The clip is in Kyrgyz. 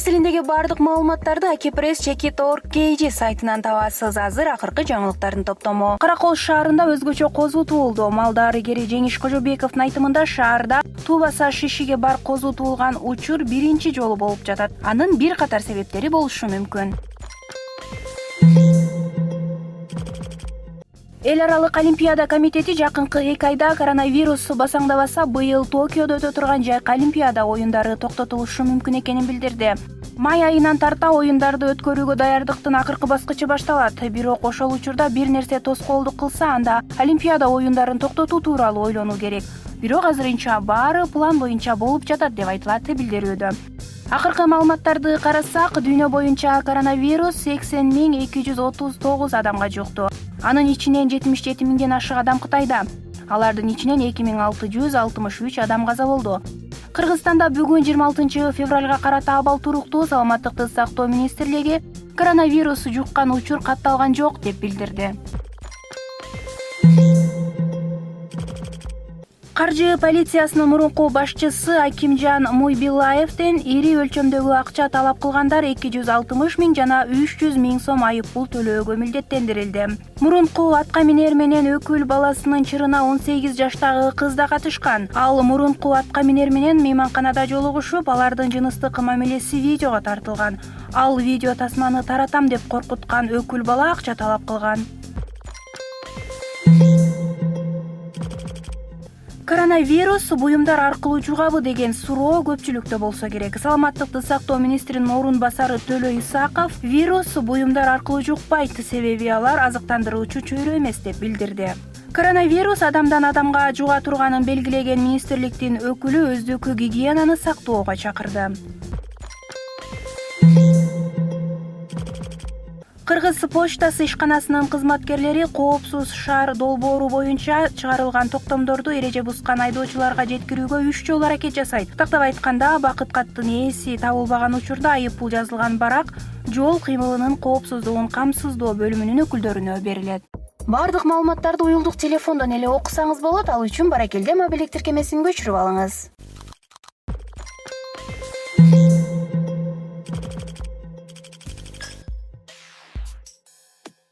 тилиндеги бардык маалыматтарды akpress.org.kg сайтынан табасыз. Азыр акыркы жаңылыктардын топтому. Каракол шаарында өзгөчө козу туулду. Мал дарыгери Жеңиш Кожобековдун айтымында шаарда туубаса шишиге бар козу туулган учур биринчи жолу болуп жатат. Анын бир катар себептери болушу мүмкүн. Эл аралык олимпиада комитети жакынкы 2 айда коронавирус басаңдабаса, быйыл Токиодо өтө турган жайкы олимпиада оюндары токтотулушу мүмкүн экенин билдирди. Май айынан тарта оюндарды өткөрүүгө даярдыктын акыркы баскычы башталат. Бирок ошол учурда бир нерсе тоскоолдук кылса, анда олимпиада оюндарын токтотуу тууралуу ойлонуу керек. Бирок азырынча баары план боюнча болуп жатат деп айтылат билдирүүдө. Акыркы маалыматтарды карасак, дүйнө боюнча коронавирус 80.239 адамга жукту. Анын ичинен 77.000ден ашык адам Кытайда. Алардын ичинен 2663 адам каза болду. Кыргызстанда бүгүн 26 февралга карата абал туруктуу саламаттыкты сактоо министрлиги коронавирус жуккан учур катталган жок деп билдирди. Каржы полициясынын мурунку башчысы Акимжан Муйбилаевден ири өлчөмдөгү акча талап кылгандар 260 миң жана 300 миң сом айып пул төлөөгө милдеттендирилди. Мурунку атка минер менен өкүл баласынын чырына 18 жаштагы кыз да катышкан. Ал мурунку атка минер менен мейманканада жолугушуп, алардын жыныстык мамилеси видеого тартылган. Ал видео тасманы таратам деп коркуткан өкүл бала акча талап кылган. Коронавирус буюмдар аркылуу жугабы деген суроо көпчүлүктө болсо керек. Саламаттыкты сактоо министринин орун басары Төлө Исаков вирус буюмдар аркылуу жукпайт, себеби алар азыктандыруучу чөйрө эмес деп билдирди. Коронавирус адамдан адамга жуга турганын белгилеген министрликтин өкүлү өздүк гигиенаны сактоого чакырды. Кыргыз почтасы ишканасынын кызматкерлери коопсуз шаар долбоору боюнча чыгарылган токтомдорду эреже бускан айдоочуларга жеткирүүгө 3 жолу аракет жасайт. Тактап айтканда, бакыт каттын ээси табылбаган учурда айып пул жазылган, барак жол кыймылынын коопсуздугун камсыздоо бөлүмүнүн өкүлдөрүнө берилет. Бардык маалыматтарды уюлдук телефондон эле окусаңыз болот. Ал үчүн баракелде мобилдик тиркемесин көчүрүп алыңыз.